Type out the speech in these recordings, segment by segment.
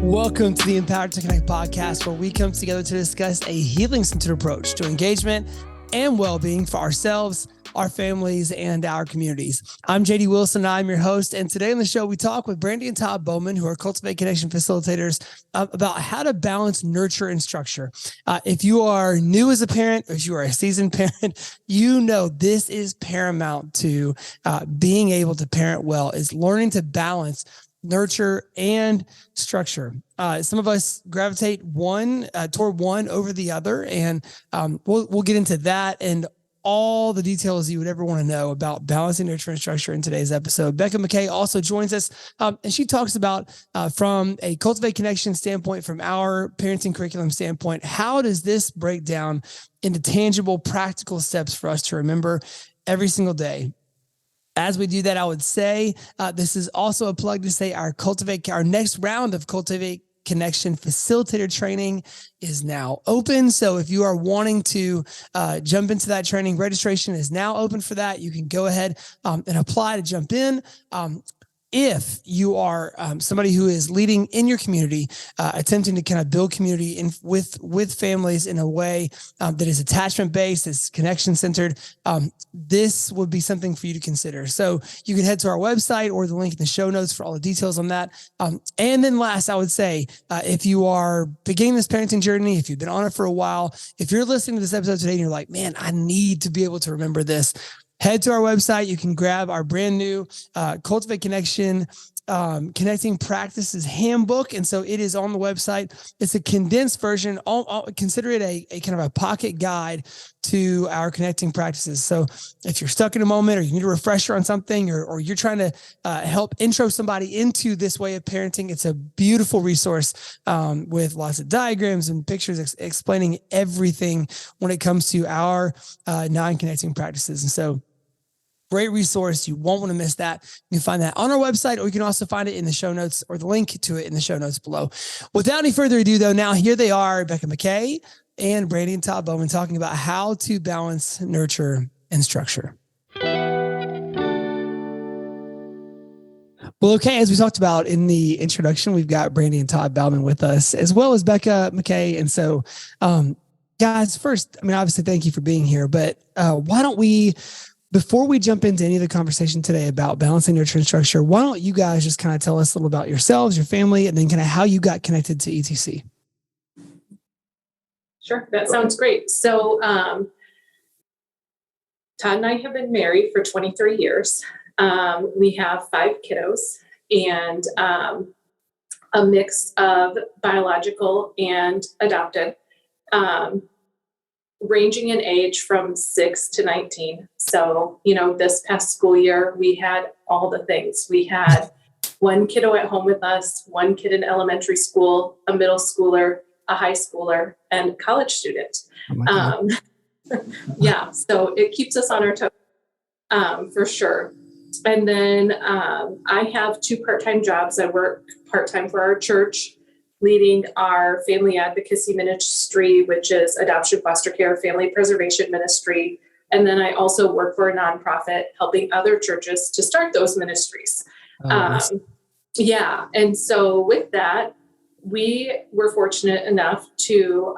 Welcome to the Empowered to Connect podcast, where we come together to discuss a healing-centered approach to engagement and well-being for ourselves, our families, and our communities. I'm JD Wilson, and I'm your host. And today on the show, we talk with Brandi and Todd Baumann, who are Cultivate Connection facilitators, about how to balance nurture and structure. If you are new as a parent, or if you are a seasoned parent, you know this is paramount to being able to parent well, is learning to balance nurture and structure. Some of us gravitate toward one over the other, and we'll get into that and all the details you would ever want to know about balancing nurture and structure in today's episode. Becca McKay also joins us, and she talks about from a Cultivate Connection standpoint, from our parenting curriculum standpoint, how does this break down into tangible, practical steps for us to remember every single day. As we do that, I would say this is also a plug to say our next round of Cultivate Connection facilitator training is now open. So if you are wanting to jump into that training, registration is now open for that. You can go ahead and apply to jump in. If you are somebody who is leading in your community, attempting to kind of build community with families in a way that is attachment-based, is connection-centered, this would be something for you to consider. So you can head to our website or the link in the show notes for all the details on that. And then last, I would say, if you are beginning this parenting journey, if you've been on it for a while, if you're listening to this episode today and you're like, man, I need to be able to remember this, head to our website. You can grab our brand new Cultivate Connection Connecting Practices Handbook. And so it is on the website. It's a condensed version. Consider it a kind of a pocket guide to our connecting practices. So if you're stuck in a moment, or you need a refresher on something, or you're trying to help intro somebody into this way of parenting, it's a beautiful resource with lots of diagrams and pictures explaining everything when it comes to our non-connecting practices. And so great resource. You won't want to miss that. You can find that on our website, or you can also find it in the show notes, or the link to it in the show notes below. Without any further ado, though, now here they are, Becca McKay and Brandi and Todd Baumann, talking about how to balance nurture and structure. Well, okay, as we talked about in the introduction, we've got Brandi and Todd Baumann with us, as well as Becca McKay. And so, guys, first, I mean, obviously, thank you for being here, but why don't we, before we jump into any of the conversation today about balancing nurture and structure, why don't you guys just kind of tell us a little about yourselves, your family, and then kind of how you got connected to ETC? Sure, that sounds great. So Todd and I have been married for 23 years. We have 5 kiddos and a mix of biological and adopted, ranging in age from 6 to 19. So, this past school year, we had all the things. We had one kiddo at home with us, one kid in elementary school, a middle schooler, a high schooler, and a college student. Yeah, so it keeps us on our toes, for sure. And then I have 2 part-time jobs. I work part-time for our church, leading our family advocacy ministry, which is adoption, foster care, family preservation ministry. And then I also work for a nonprofit helping other churches to start those ministries. Yeah. And so with that, we were fortunate enough to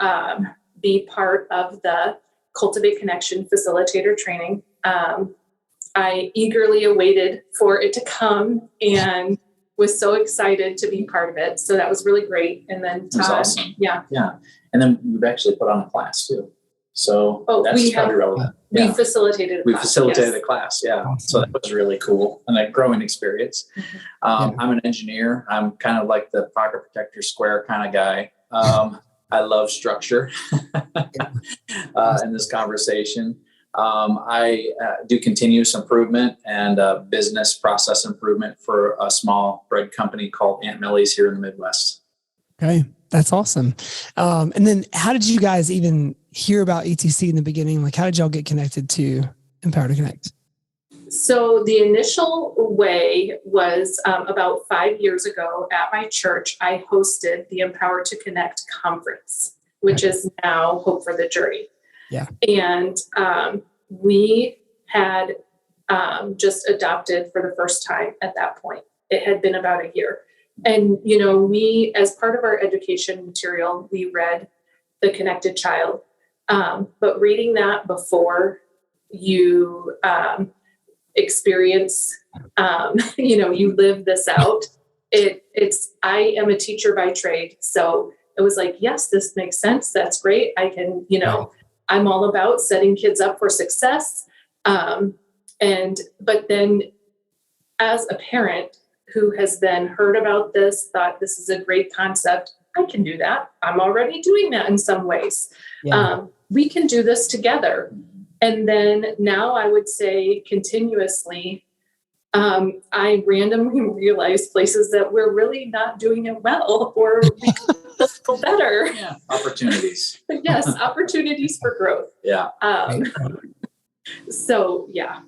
be part of the Cultivate Connection facilitator training. I eagerly awaited for it to come and was so excited to be part of it. So that was really great. And then Todd, awesome. Yeah. And then we've actually put on a class too. So that's probably relevant. We facilitated a class. Yeah. Awesome. So that was really cool and a growing experience. I'm an engineer. I'm kind of like the pocket protector square kind of guy. I love structure in this conversation. I do continuous improvement and business process improvement for a small bread company called Aunt Millie's here in the Midwest. Okay. That's awesome. And then how did you guys even hear about ETC in the beginning? Like, how did y'all get connected to Empower to Connect? So the initial way was about 5 years ago at my church. I hosted the Empower to Connect conference, which is now Hope for the Journey. Yeah. And we had just adopted for the first time at that point. It had been about a year. And, we, as part of our education material, we read The Connected Child. But reading that before you experience, you live this out, I am a teacher by trade. So it was like, yes, this makes sense. That's great. I can, I'm all about setting kids up for success. But then as a parent who has then heard about this, thought this is a great concept, I can do that. I'm already doing that in some ways. Yeah. We can do this together. And then now I would say continuously, I randomly realize places that we're really not doing it well, or we could feel better. Yeah. Opportunities. Yes, opportunities for growth. Yeah. So, yeah.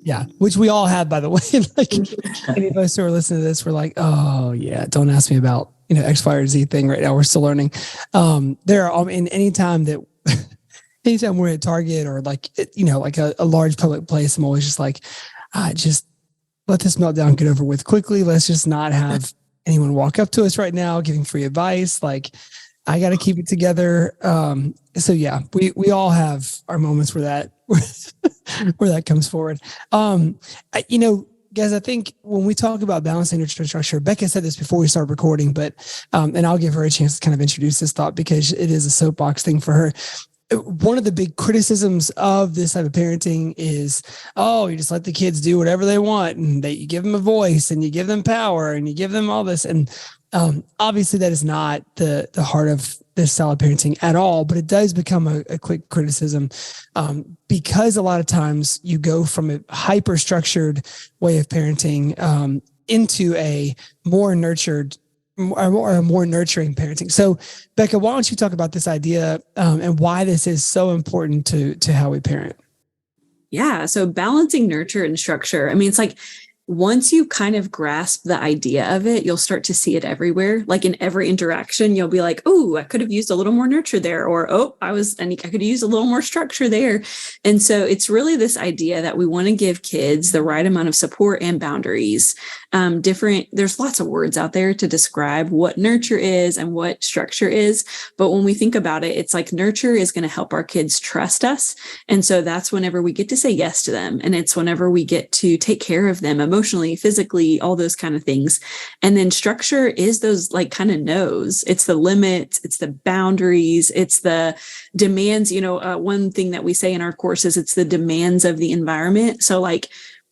Yeah. Which we all have, by the way. Like any of us who are listening to this, we're like, oh yeah, don't ask me about, X, Y, or Z thing right now. We're still learning. There are, anytime we're at Target or like a large public place, I'm always just like, just let this meltdown get over with quickly. Let's just not have anyone walk up to us right now giving free advice. Like, I got to keep it together. So yeah, we all have our moments where that comes forward. Guys, I think when we talk about balancing nurture and structure, Becca said this before we started recording, but and I'll give her a chance to kind of introduce this thought because it is a soapbox thing for her. One of the big criticisms of this type of parenting is, you just let the kids do whatever they want, and you give them a voice, and you give them power, and you give them all this. And obviously, that is not the heart of this style of parenting at all. But it does become a quick criticism because a lot of times you go from a hyper structured way of parenting into a more nurtured or a more nurturing parenting. So, Becca, why don't you talk about this idea and why this is so important to how we parent? Yeah. So balancing nurture and structure. I mean, it's like once you kind of grasp the idea of it, you'll start to see it everywhere. Like in every interaction, you'll be like, oh, I could have used a little more nurture there. Or, I could use a little more structure there. And so it's really this idea that we want to give kids the right amount of support and boundaries. There's lots of words out there to describe what nurture is and what structure is. But when we think about it, it's like nurture is going to help our kids trust us. And so that's whenever we get to say yes to them. And it's whenever we get to take care of them emotionally, physically, all those kind of things. And then structure is those like kind of no's. It's the limits, it's the boundaries, it's the demands. One thing that we say in our course is it's the demands of the environment. So like,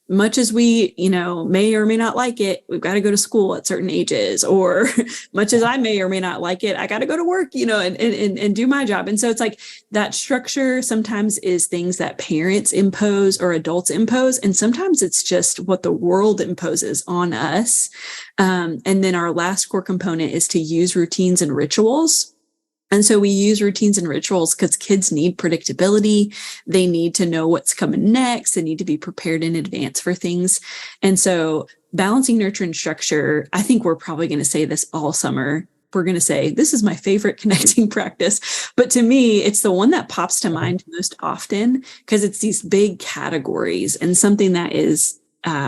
much as we, may or may not like it, we've got to go to school at certain ages, or much as I may or may not like it, I got to go to work, and do my job. And so it's like that structure sometimes is things that parents impose or adults impose. And sometimes it's just what the world imposes on us. And then our last core component is to use routines and rituals. And so we use routines and rituals because kids need predictability. They need to know what's coming next. They need to be prepared in advance for things. And so balancing nurture and structure, I think we're probably going to say this all summer. We're going to say, this is my favorite connecting practice. But to me, it's the one that pops to mind most often because it's these big categories and something that is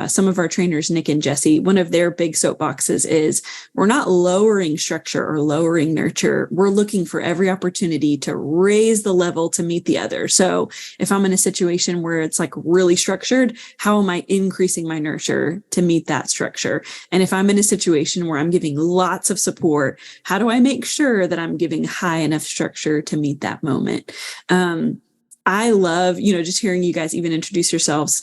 some of our trainers, Nick and Jesse, one of their big soapboxes is we're not lowering structure or lowering nurture. We're looking for every opportunity to raise the level to meet the other. So if I'm in a situation where it's like really structured, how am I increasing my nurture to meet that structure? And if I'm in a situation where I'm giving lots of support, how do I make sure that I'm giving high enough structure to meet that moment? I love, just hearing you guys even introduce yourselves.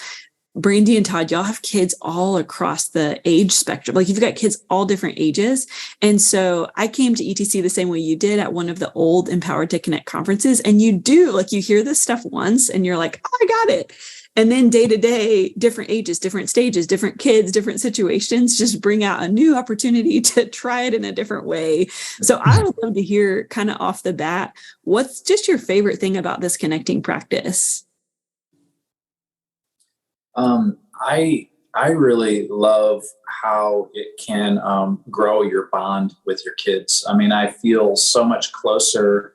Brandi and Todd, y'all have kids all across the age spectrum. Like you've got kids all different ages. And so I came to ETC the same way you did at one of the old Empowered to Connect conferences. And you hear this stuff once and you're like, oh, I got it. And then day to day, different ages, different stages, different kids, different situations, just bring out a new opportunity to try it in a different way. So I would love to hear kind of off the bat, what's just your favorite thing about this connecting practice? I really love how it can grow your bond with your kids. I mean, I feel so much closer.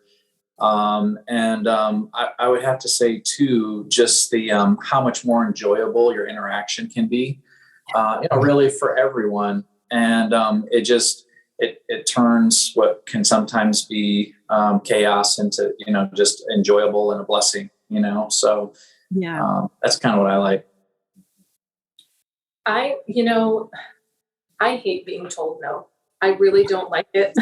I would have to say too, just the how much more enjoyable your interaction can be. Really for everyone. And it turns what can sometimes be chaos into, just enjoyable and a blessing, so that's kind of what I like. I hate being told no. I really don't like it.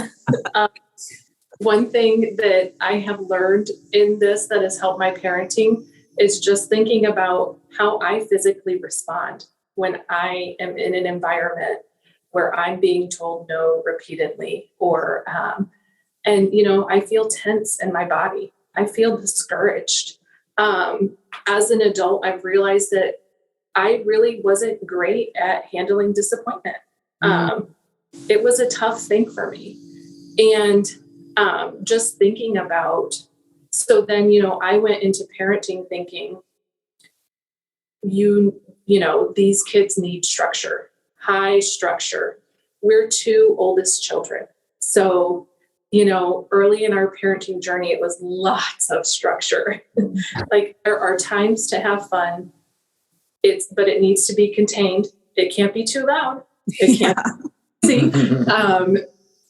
One thing that I have learned in this that has helped my parenting is just thinking about how I physically respond when I am in an environment where I'm being told no repeatedly, or, I feel tense in my body. I feel discouraged. As an adult, I've realized that I really wasn't great at handling disappointment. It was a tough thing for me. And just thinking about, so then, I went into parenting thinking, these kids need structure, high structure. We're two oldest children. So, early in our parenting journey, it was lots of structure. Like, there are times to have fun. But it needs to be contained. It can't be too loud. It can't see.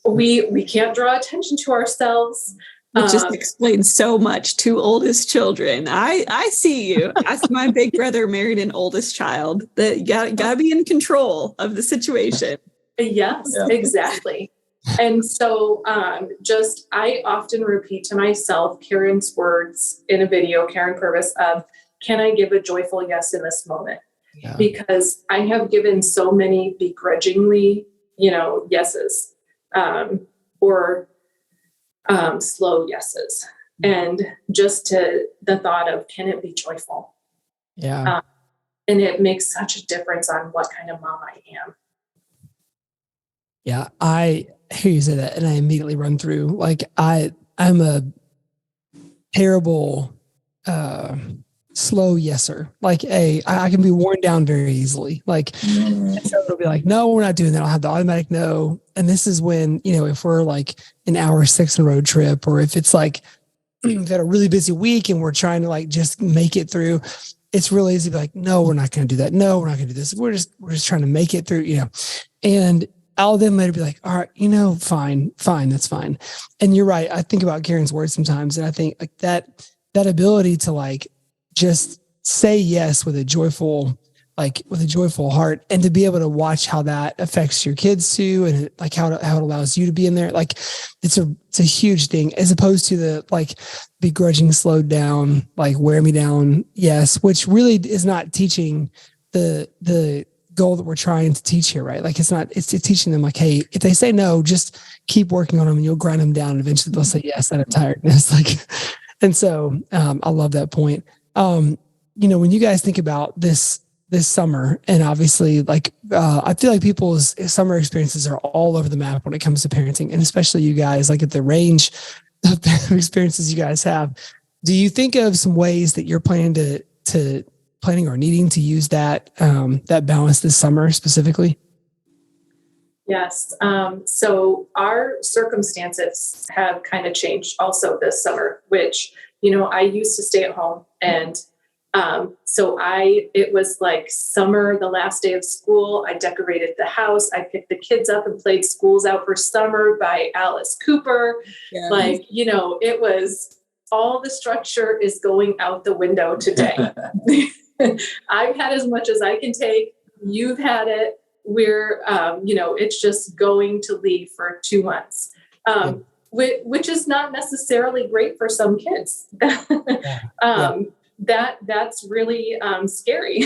We can't draw attention to ourselves. It just explains so much. Two oldest children. I see you. That's my big brother married an oldest child. That gotta be in control of the situation. Yes, exactly. And so I often repeat to myself Karen's words in a video, Karen Purvis, of, can I give a joyful yes in this moment? Yeah. Because I have given so many begrudgingly, yeses, or slow yeses. And just to the thought of, can it be joyful? Yeah. And it makes such a difference on what kind of mom I am. Yeah. I hear you say that, and I immediately run through, like, I'm a terrible, slow yeser. Like I can be worn down very easily. Like, so it'll be like, no, we're not doing that. I'll have the automatic no. And this is when, if we're like an hour 6 road trip, or if it's like, we've had a really busy week and we're trying to like just make it through, it's really easy to be like, no, we're not going to do that. No, we're not going to do this. We're just trying to make it through, and I'll then later be like, all right, fine, that's fine. And you're right. I think about Karen's words sometimes. And I think like that ability to like, just say yes with a joyful heart, and to be able to watch how that affects your kids too. And like how it allows you to be in there. Like it's a huge thing, as opposed to the like begrudging, slowed down, like wear me down. Yes. Which really is not teaching the goal that we're trying to teach here. Right. Like it's teaching them like, hey, if they say no, just keep working on them and you'll grind them down. And eventually they'll say yes out of tiredness. Like, and so I love that point. When you guys think about this summer, and obviously like, I feel like people's summer experiences are all over the map when it comes to parenting, and especially you guys, like at the range of experiences you guys have. Do you think of some ways that you're planning or needing to use that balance this summer specifically? Yes. So our circumstances have kind of changed also this summer, which, I used to stay at home, and it was like summer, the last day of school, I decorated the house. I picked the kids up and played Schools Out for Summer by Alice Cooper. Yeah. Like, it was, all the structure is going out the window today. I've had as much as I can take. You've had it. We're, it's just going to leave for 2 months, which is not necessarily great for some kids. That's really scary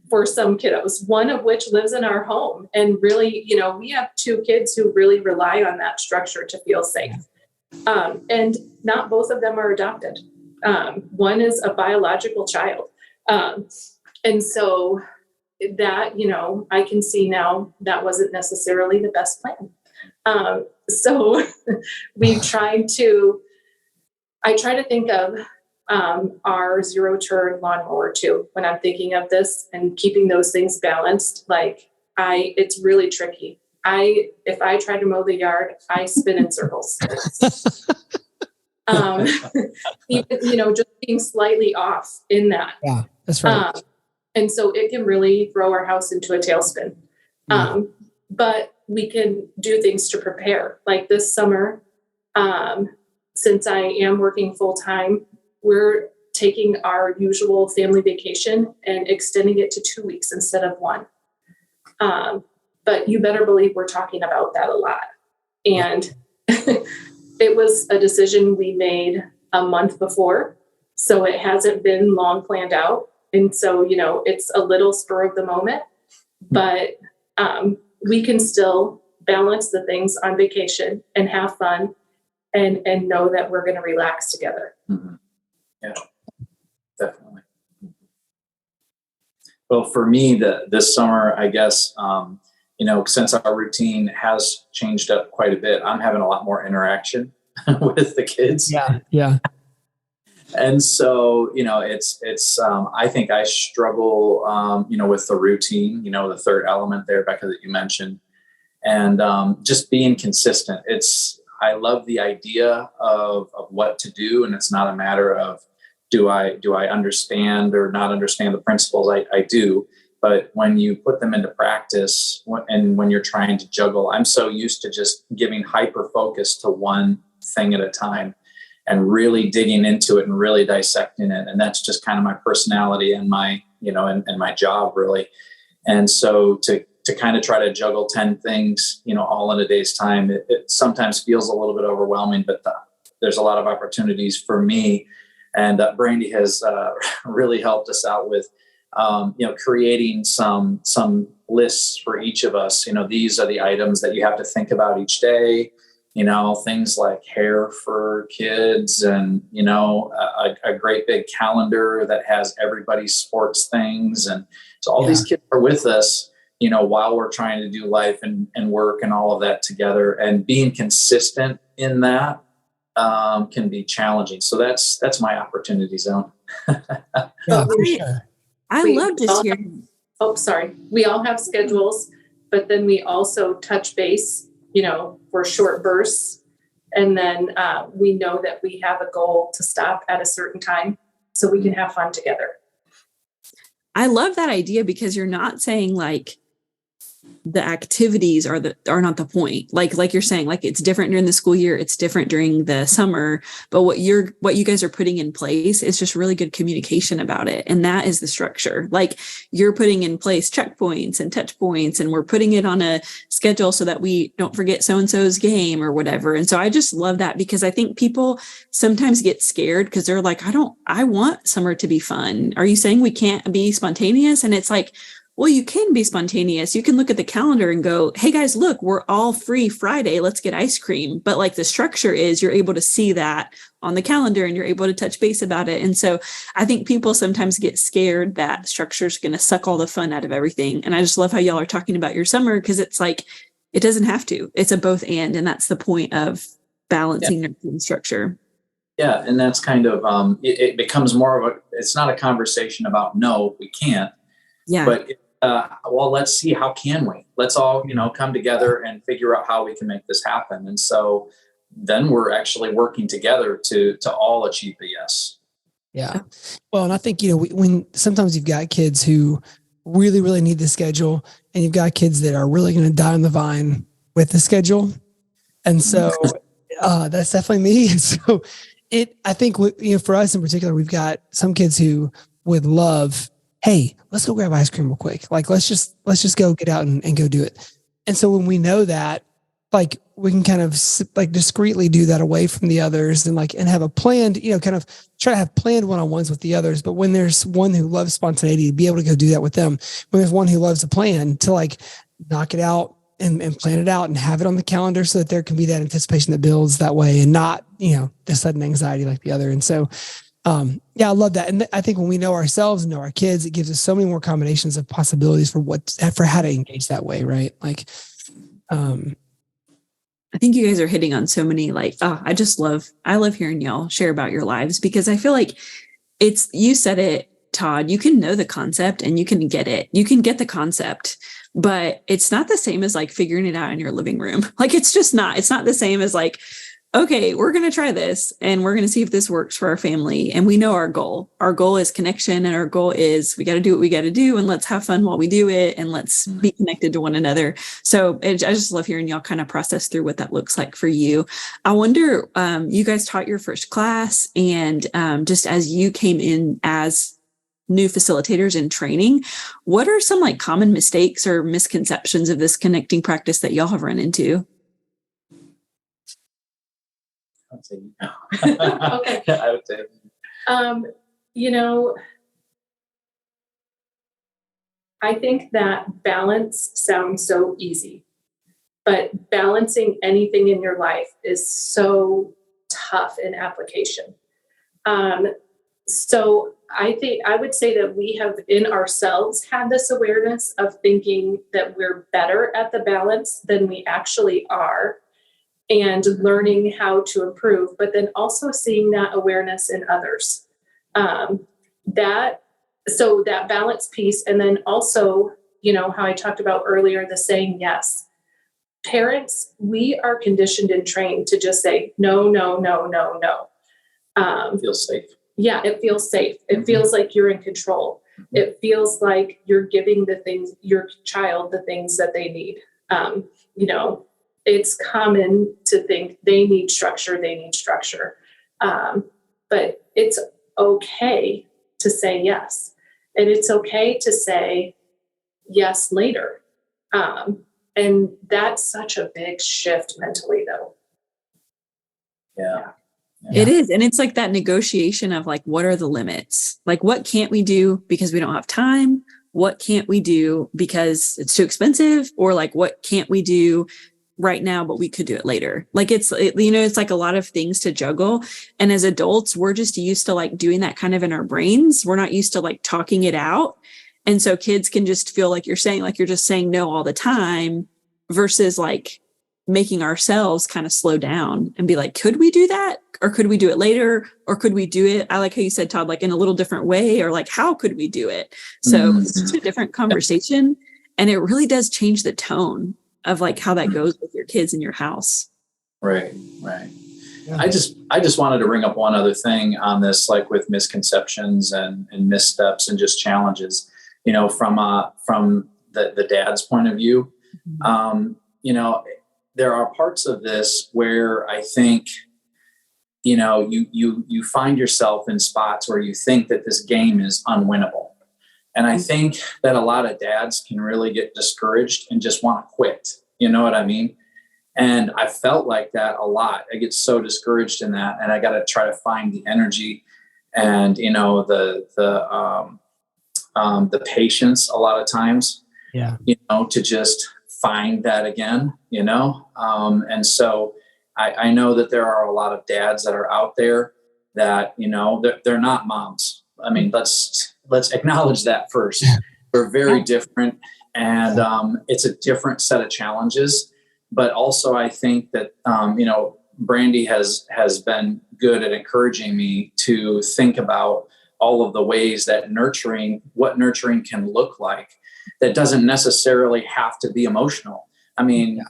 for some kiddos, one of which lives in our home. And really, we have 2 kids who really rely on that structure to feel safe. And not both of them are adopted. One is a biological child. And so that, I can see now that wasn't necessarily the best plan. So I try to think of our 0-turn lawnmower too, when I'm thinking of this and keeping those things balanced. Like it's really tricky. If I try to mow the yard, I spin in circles. Even, just being slightly off in that. Yeah, that's right. And so it can really throw our house into a tailspin. but we can do things to prepare. Like this summer, since I am working full time, we're taking our usual family vacation and extending it to 2 weeks instead of 1. But you better believe we're talking about that a lot. And it was a decision we made a month before. So it hasn't been long planned out. And so, it's a little spur of the moment, but we can still balance the things on vacation and have fun and know that we're going to relax together. Mm-hmm. Yeah, definitely. Well, for me, this summer, I guess, since our routine has changed up quite a bit, I'm having a lot more interaction with the kids. Yeah. And so, I think I struggle, with the routine, the third element there, Becca, that you mentioned, and just being consistent. I love the idea of what to do. And it's not a matter of, do I understand or not understand the principles? I do. But when you put them into practice and when you're trying to juggle, I'm so used to just giving hyper focus to one thing at a time and really digging into it and really dissecting it. And that's just kind of my personality and my, and my job really. And so to kind of try to juggle 10 things, all in a day's time, it sometimes feels a little bit overwhelming, but there's a lot of opportunities for me. And Brandi has really helped us out with, creating some lists for each of us. These are the items that you have to think about each day. Things like hair for kids and, a great big calendar that has everybody's sports things. And so all these kids are with us, while we're trying to do life and work and all of that together, and being consistent in that can be challenging. So that's my opportunity zone. Yeah, for sure. I love to hear. Oh, sorry. We all have schedules, but then we also touch base, for short bursts. And then we know that we have a goal to stop at a certain time so we can have fun together. I love that idea because you're not saying like the activities are not the point. Like you're saying, like it's different during the school year, it's different during the summer, but what you guys are putting in place is just really good communication about it. And that is the structure. Like you're putting in place checkpoints and touch points, and we're putting it on a schedule so that we don't forget so-and-so's game or whatever. And so I just love that because I think people sometimes get scared because they're like, I want summer to be fun. Are you saying we can't be spontaneous? And it's like, well, you can be spontaneous. You can look at the calendar and go, hey guys, look, we're all free Friday. Let's get ice cream. But like the structure is you're able to see that on the calendar and you're able to touch base about it. And so I think people sometimes get scared that structure is going to suck all the fun out of everything. And I just love how y'all are talking about your summer because it's like, it doesn't have to. It's a both and that's the point of balancing your structure. Yeah. And that's kind of, it becomes more of it's not a conversation about, no, we can't. Yeah. But well, let's see, how can we? Let's all, come together and figure out how we can make this happen. And so then we're actually working together to all achieve the yes. Yeah. Well, and I think, when sometimes you've got kids who really, really need the schedule and you've got kids that are really going to die on the vine with the schedule. And so that's definitely me. And so I think, for us in particular, we've got some kids who would love, hey, let's go grab ice cream real quick. Like, let's just go get out and go do it. And so when we know that, like, we can kind of like discreetly do that away from the others and have a planned, kind of try to have planned one-on-ones with the others. But when there's one who loves spontaneity, to be able to go do that with them. When there's one who loves a plan, to like knock it out and plan it out and have it on the calendar so that there can be that anticipation that builds that way and not, the sudden anxiety like the other. And so, I love that. And I think when we know ourselves and know our kids, it gives us so many more combinations of possibilities for how to engage that way. Right. Like, I think you guys are hitting on so many, I love hearing y'all share about your lives because I feel like you said it, Todd, you can know the concept and you can get it. You can get the concept, but it's not the same as like figuring it out in your living room. Like, it's just not, it's not the same as like, okay, we're going to try this and we're going to see if this works for our family. And we know our goal. Our goal is connection, and our goal is we got to do what we got to do, and let's have fun while we do it, and let's be connected to one another. So I just love hearing y'all kind of process through what that looks like for you. I wonder, you guys taught your first class, and just as you came in as new facilitators in training, what are some like common mistakes or misconceptions of this connecting practice that y'all have run into? I'd say Okay. I would say, I think that balance sounds so easy, but balancing anything in your life is so tough in application. So I would say that we have in ourselves had this awareness of thinking that we're better at the balance than we actually are, and learning how to improve, but then also seeing that awareness in others. So that balance piece, and then also, how I talked about earlier, the saying yes. Parents, we are conditioned and trained to just say no, no, no, no, no. Feels safe. Yeah, it feels safe. It feels like you're in control. It feels like you're giving your child the things that they need. It's common to think they need structure. But it's okay to say yes. And it's okay to say yes later. And that's such a big shift mentally, though. Yeah. It is. And it's like that negotiation of like, what are the limits? Like, what can't we do because we don't have time? What can't we do because it's too expensive? Or like, what can't we do right now, but we could do it later? Like it's like a lot of things to juggle. And as adults, we're just used to like doing that kind of in our brains. We're not used to like talking it out. And so kids can just feel like you're just saying no all the time, versus like making ourselves kind of slow down and be like, could we do that? Or could we do it later? Or could we do it? I like how you said, Todd, like in a little different way, or like, how could we do it? So it's just a different conversation. And it really does change the tone of like how that goes with your kids in your house. Right. Yeah. I just wanted to bring up one other thing on this, like with misconceptions and missteps and just challenges, from the dad's point of view. There are parts of this where I think, you find yourself in spots where you think that this game is unwinnable. And I think that a lot of dads can really get discouraged and just want to quit. You know what I mean? And I felt like that a lot. I get so discouraged in that, and I got to try to find the energy and, the patience a lot of times, to just find that again, and so I know that there are a lot of dads that are out there that, they're not moms. I mean, let's acknowledge that first. We're very different, and it's a different set of challenges. But also I think that, Brandi has been good at encouraging me to think about all of the ways that what nurturing can look like, that doesn't necessarily have to be emotional. I mean,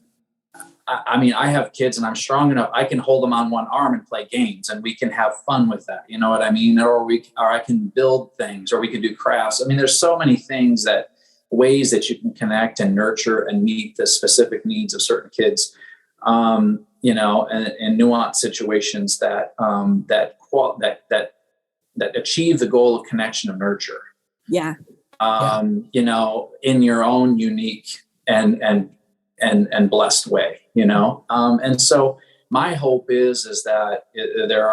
I have kids and I'm strong enough. I can hold them on one arm and play games, and we can have fun with that. You know what I mean? Or I can build things, or we can do crafts. I mean, there's so many ways that you can connect and nurture and meet the specific needs of certain kids, and nuanced situations that achieve the goal of connection and nurture. Yeah. In your own unique and blessed way, and so my hope is that there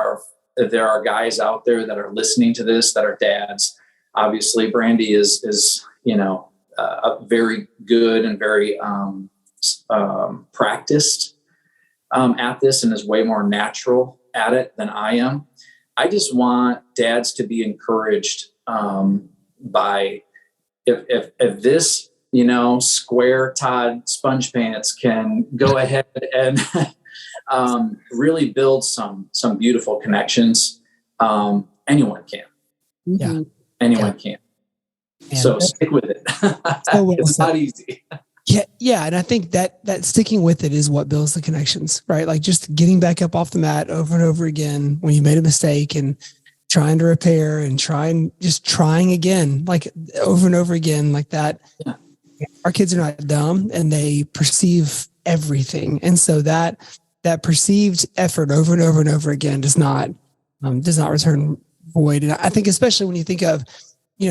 are guys out there that are listening to this that are dads. Obviously, Brandi is a very good and very practiced at this, and is way more natural at it than I am. I just want dads to be encouraged by if this, square Todd Sponge Pants can go ahead and really build some beautiful connections, anyone can. Yeah. Anyone can. So stick with it. It's not easy. Yeah. And I think that sticking with it is what builds the connections, right? Like just getting back up off the mat over and over again when you made a mistake and trying to repair and trying again, like over and over again, like that. Yeah. Our kids are not dumb and they perceive everything. And so that perceived effort over and over and over again does not return void. And I think especially when you think of,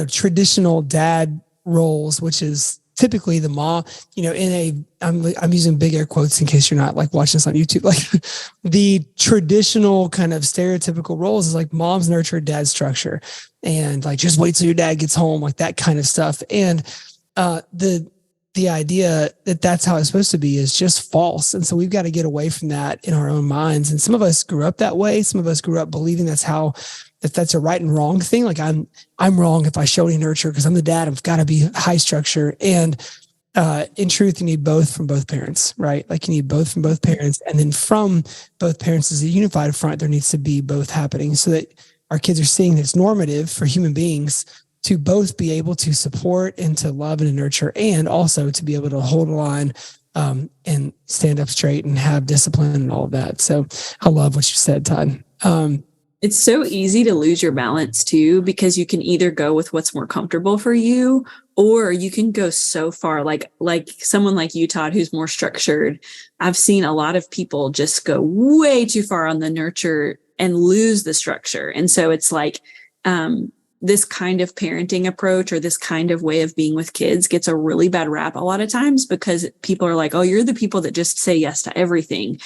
traditional dad roles, which is typically the mom, I'm using big air quotes in case you're not like watching this on YouTube, like the traditional kind of stereotypical roles is like mom's nurture, dad's structure, and like, just wait till your dad gets home, like that kind of stuff. And the idea that that's how it's supposed to be is just false. And so we've got to get away from that in our own minds. And some of us grew up that way. Some of us grew up believing that's a right and wrong thing. Like I'm wrong if I show any nurture because I'm the dad. I've got to be high structure. And in truth, you need both from both parents, right? Like you need both from both parents. And then from both parents as a unified front, there needs to be both happening so that our kids are seeing that it's normative for human beings to both be able to support and to love and to nurture, and also to be able to hold a line and stand up straight and have discipline and all of that. So I love what you said, Todd. It's so easy to lose your balance too, because you can either go with what's more comfortable for you, or you can go so far, like someone like you, Todd, who's more structured. I've seen a lot of people just go way too far on the nurture and lose the structure. And so it's like, this kind of parenting approach or this kind of way of being with kids gets a really bad rap a lot of times because people are like, oh, you're the people that just say yes to everything.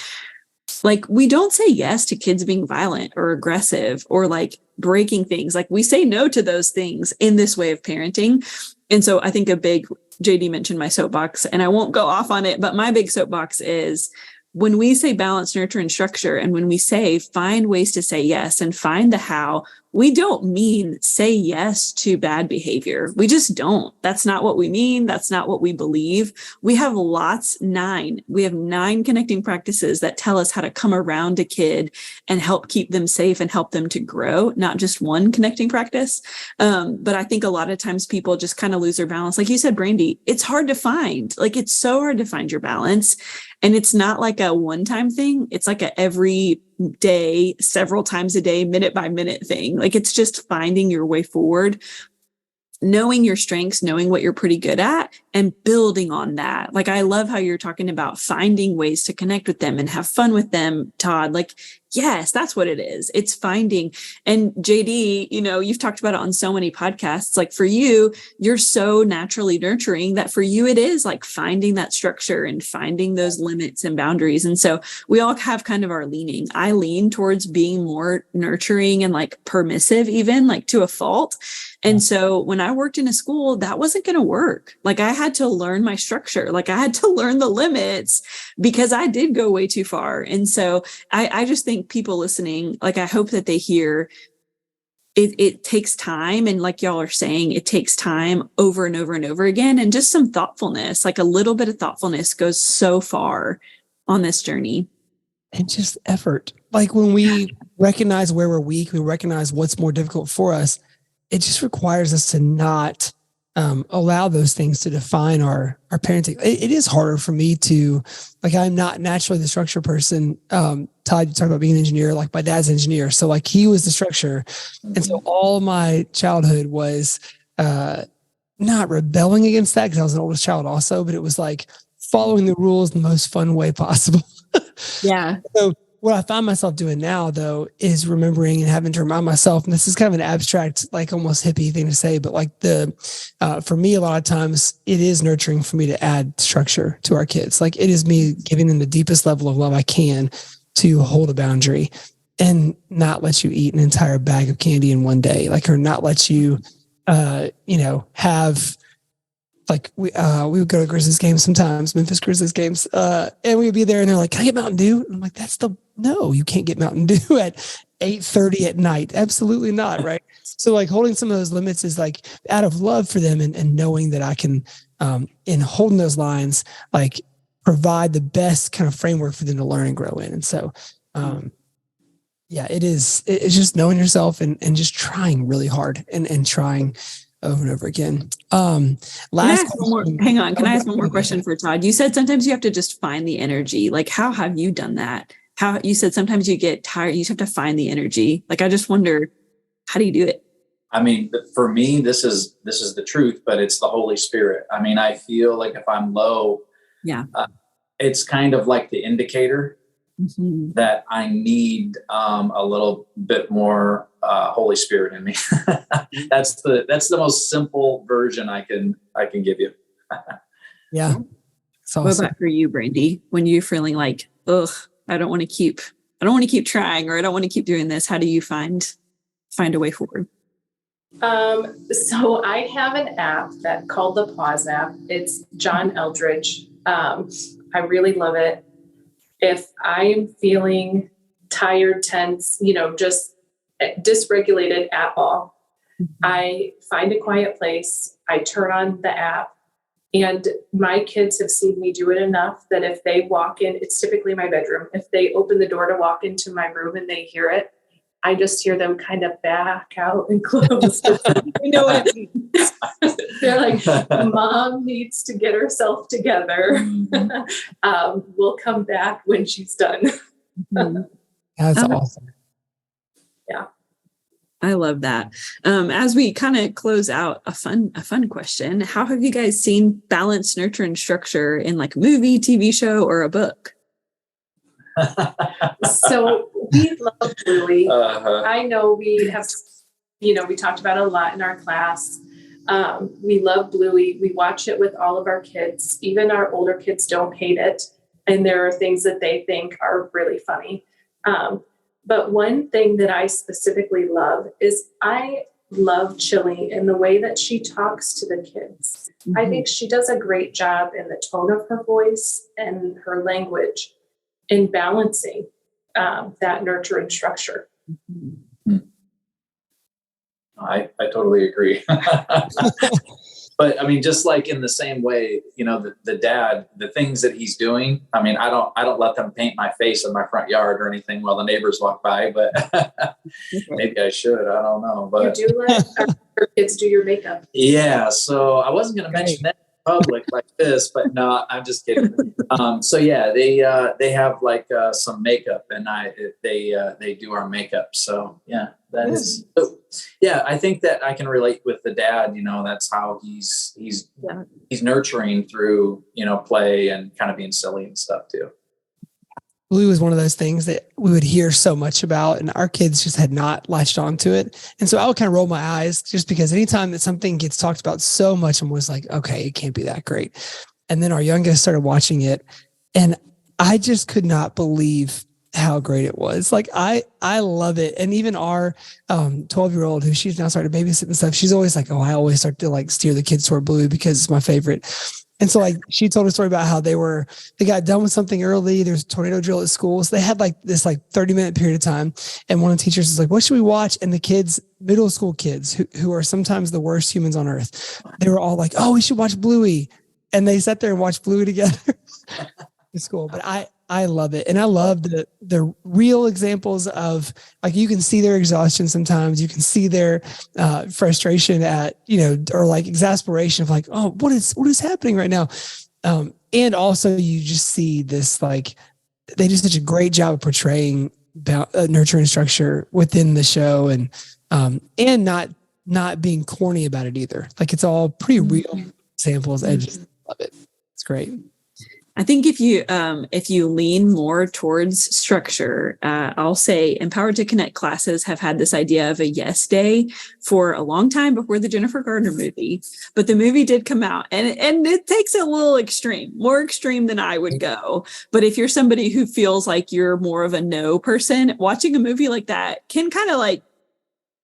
Like we don't say yes to kids being violent or aggressive or like breaking things. Like we say no to those things in this way of parenting. And so I think JD mentioned my soapbox, and I won't go off on it, but my big soapbox is when we say balance, nurture, and structure, and when we say find ways to say yes and find the how, we don't mean say yes to bad behavior. We just don't. That's not what we mean. That's not what we believe. We have 9 connecting practices that tell us how to come around a kid and help keep them safe and help them to grow, not just one connecting practice. But I think a lot of times people just kind of lose their balance. Like you said, Brandi, it's hard to find. Like it's so hard to find your balance. And it's not like a one-time thing. It's like a every day, several times a day, minute by minute thing. Like it's just finding your way forward, knowing your strengths, knowing what you're pretty good at, and building on that. Like, I love how you're talking about finding ways to connect with them and have fun with them, Todd. Like, yes, that's what it is. It's finding. And JD, you've talked about it on so many podcasts. Like for you, you're so naturally nurturing that for you, it is like finding that structure and finding those limits and boundaries. And so we all have kind of our leaning. I lean towards being more nurturing and like permissive, even like to a fault. And so when I worked in a school, that wasn't going to work. Like I had to learn my structure. Like I had to learn the limits because I did go way too far. And so I just think people listening, like I hope that they hear it takes time. And like y'all are saying, it takes time over and over and over again. And just some thoughtfulness, like a little bit of thoughtfulness goes so far on this journey. And just effort. Like when we recognize where we're weak, we recognize what's more difficult for us. It just requires us to not allow those things to define our parenting. It is harder for me to, like, I'm not naturally the structure person. Todd, you talk about being an engineer, like my dad's an engineer. So like he was the structure. And so all my childhood was not rebelling against that because I was an oldest child also, but it was like following the rules in the most fun way possible. Yeah. So what I find myself doing now, though, is remembering and having to remind myself, and this is kind of an abstract, like almost hippie thing to say, but like for me, a lot of times it is nurturing for me to add structure to our kids. Like it is me giving them the deepest level of love I can to hold a boundary and not let you eat an entire bag of candy in one day, like, or not let you, have, like we would go to Grizzlies games sometimes, Memphis Grizzlies games, and we would be there and they're like, can I get Mountain Dew? And I'm like, no, you can't get Mountain Dew at 8:30 at night. Absolutely not. Right. So like holding some of those limits is like out of love for them and knowing that I can, in holding those lines, like provide the best kind of framework for them to learn and grow in. And so, it's just knowing yourself and just trying really hard and trying over and over again. Hang on. Can I ask one more Okay. question for Todd? You said sometimes you have to just find the energy. Like, how have you done that? How you said sometimes you get tired, you just have to find the energy. Like, I just wonder, how do you do it? I mean, for me, this is the truth, but it's the Holy Spirit. I mean, I feel like if I'm low, it's kind of like the indicator that I need a little bit more Holy Spirit in me. That's the most simple version I can give you. Yeah. Awesome. What about for you, Brandi? When you're feeling like, ugh, I don't want to keep trying, or I don't want to keep doing this. How do you find a way forward? So I have an app called the Pause app. It's John Eldridge. I really love it. If I'm feeling tired, tense, just dysregulated at all, I find a quiet place. I turn on the app, and my kids have seen me do it enough that if they walk in, it's typically my bedroom. If they open the door to walk into my room and they hear it, I just hear them kind of back out and close. You know what I mean? They're like, Mom needs to get herself together. We'll come back when she's done. That's awesome. Yeah. I love that. As we kind of close out, a fun question. How have you guys seen balance, nurture, and structure in like a movie, TV show, or a book? So we love Bluey. I know we have, we talked about it a lot in our class. We love Bluey. We watch it with all of our kids. Even our older kids don't hate it. And there are things that they think are really funny. But one thing that I specifically love is I love Chili in the way that she talks to the kids. I think she does a great job in the tone of her voice and her language in balancing that nurture and structure. I totally agree. But I mean, just like in the same way, the dad, the things that he's doing, I mean, I don't let them paint my face in my front yard or anything while the neighbors walk by, but maybe I should, I don't know. But you do let our kids do your makeup. Yeah. So I wasn't going to mention that in public like this, but no, I'm just kidding. So yeah, they have like some makeup, and they do our makeup. So yeah, that is. Yeah, I think that I can relate with the dad. That's how he's nurturing through play and kind of being silly and stuff too. Bluey was one of those things that we would hear so much about, and our kids just had not latched onto it. And so I would kind of roll my eyes just because anytime that something gets talked about so much, I'm always like, okay, it can't be that great. And then our youngest started watching it, and I just could not believe how great it was. Like, I love it. And even our 12-year-old, who she's now started babysitting and stuff, she's always like, oh, I always start to like steer the kids toward Bluey because it's my favorite. And so like she told a story about how they got done with something early. There's a tornado drill at school. So they had like this 30-minute period of time. And one of the teachers was like, what should we watch? And the kids, middle school kids who are sometimes the worst humans on earth, they were all like, oh, we should watch Bluey. And they sat there and watched Bluey together in school. But I love it. And I love the real examples of, like, you can see their exhaustion sometimes. You can see their frustration at, or like exasperation of like, oh, what is happening right now? And also you just see this, like, they do such a great job of portraying nurture and structure within the show, and not being corny about it either. Like, it's all pretty real examples. I just love it. It's great. I think if you lean more towards structure, I'll say Empowered to Connect classes have had this idea of a yes day for a long time before the Jennifer Garner movie. But the movie did come out, and it takes it a little extreme, more extreme than I would go. But if you're somebody who feels like you're more of a no person, watching a movie like that can kind of like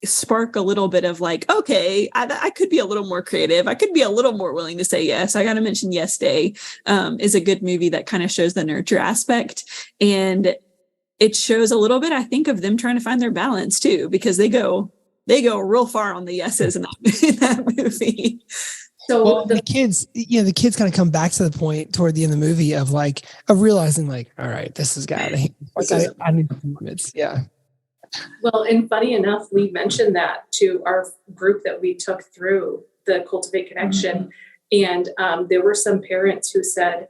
spark a little bit of like, okay, I could be a little more creative. I could be a little more willing to say yes. I got to mention Yes Day is a good movie that kind of shows the nurture aspect. And it shows a little bit, I think, of them trying to find their balance too, because they go real far on the yeses in that movie. So the kids kind of come back to the point toward the end of the movie of realizing like, all right, this has got to, I need performance. Yeah. Well, and funny enough, we mentioned that to our group that we took through the Cultivate Connection. And there were some parents who said,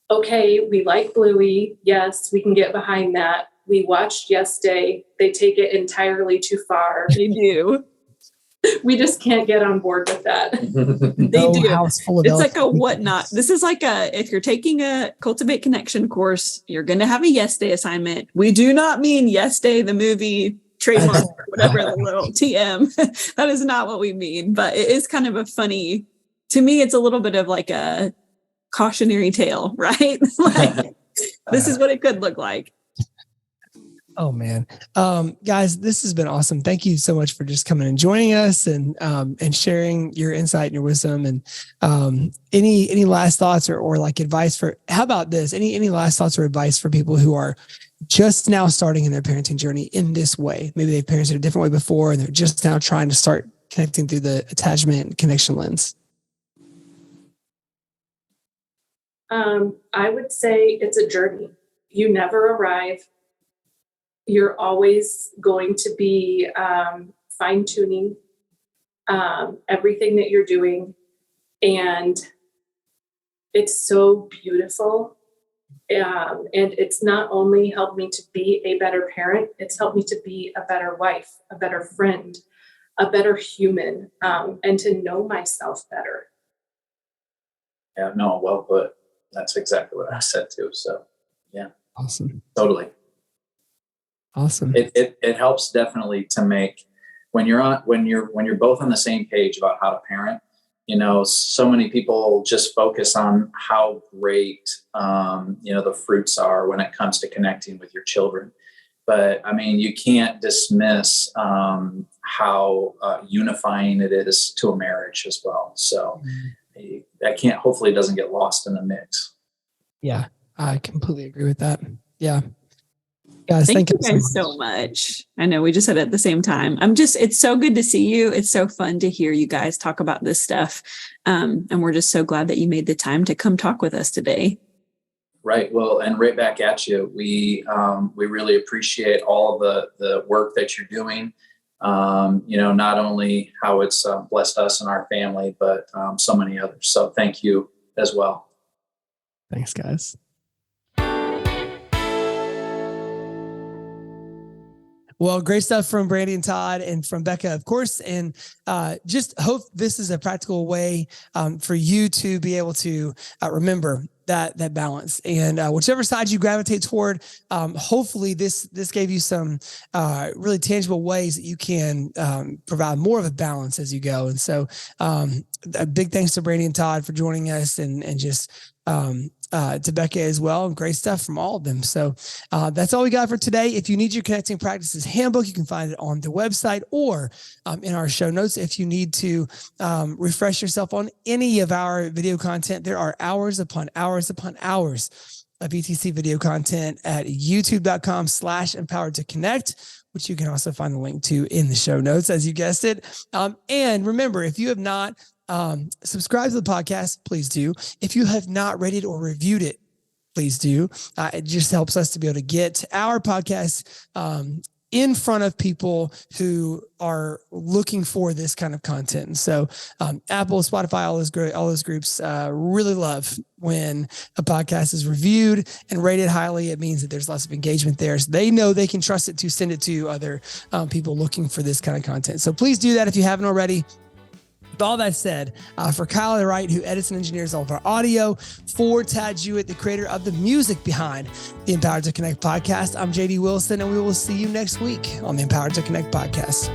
okay, we like Bluey. Yes, we can get behind that. We watched Yes Day. They take it entirely too far. They do. We just can't get on board with that. They do. House full of It's like a whatnot. This is like if you're taking a Cultivate Connection course, you're going to have a Yes Day assignment. We do not mean Yes Day, the movie, trademark, or whatever, the little TM. That is not what we mean, but it is kind of a funny, to me, it's a little bit of like a cautionary tale, right? Like, this is what it could look like. Oh man. Guys, this has been awesome. Thank you so much for just coming and joining us and sharing your insight and your wisdom. And any last thoughts or like advice for, how about this? Any last thoughts or advice for people who are just now starting in their parenting journey in this way? Maybe they've parented a different way before and they're just now trying to start connecting through the attachment and connection lens. I would say it's a journey. You never arrive. You're always going to be fine-tuning everything that you're doing. And it's so beautiful. And it's not only helped me to be a better parent, it's helped me to be a better wife, a better friend, a better human, and to know myself better. Yeah, no, well put. That's exactly what I said too. So yeah. Awesome. Totally. Awesome. It helps definitely to make when you're both on the same page about how to parent. You know, so many people just focus on how great the fruits are when it comes to connecting with your children. But I mean, you can't dismiss how unifying it is to a marriage as well. So hopefully it doesn't get lost in the mix. Yeah, I completely agree with that. Yeah. Guys, thank you guys so much. I know we just said it at the same time. It's so good to see you. It's so fun to hear you guys talk about this stuff. And we're just so glad that you made the time to come talk with us today. Right. Well, and right back at you. We really appreciate all the work that you're doing. Not only how it's blessed us and our family, but so many others. So thank you as well. Thanks, guys. Well, great stuff from Brandi and Todd and from Becca, of course. And just hope this is a practical way for you to be able to remember that balance. And whichever side you gravitate toward, hopefully this gave you some really tangible ways that you can provide more of a balance as you go. And so a big thanks to Brandi and Todd for joining us and just to Becca as well. Great stuff from all of them. So that's all we got for today. If you need your Connecting Practices handbook, you can find it on the website or in our show notes. If you need to refresh yourself on any of our video content, there are hours upon hours upon hours of ETC video content at youtube.com/empowered-to-connect, which you can also find the link to in the show notes, as you guessed it. And remember, if you have not subscribe to the podcast, please do. If you have not rated or reviewed it, please do. It just helps us to be able to get our podcast in front of people who are looking for this kind of content. And so Apple, Spotify, all those groups really love when a podcast is reviewed and rated highly. It means that there's lots of engagement there. So they know they can trust it to send it to other people looking for this kind of content. So please do that if you haven't already. With all that said, for Kyle the Wright, who edits and engineers all of our audio, for Tad Jewett, the creator of the music behind the Empowered to Connect podcast, I'm JD Wilson, and we will see you next week on the Empowered to Connect podcast.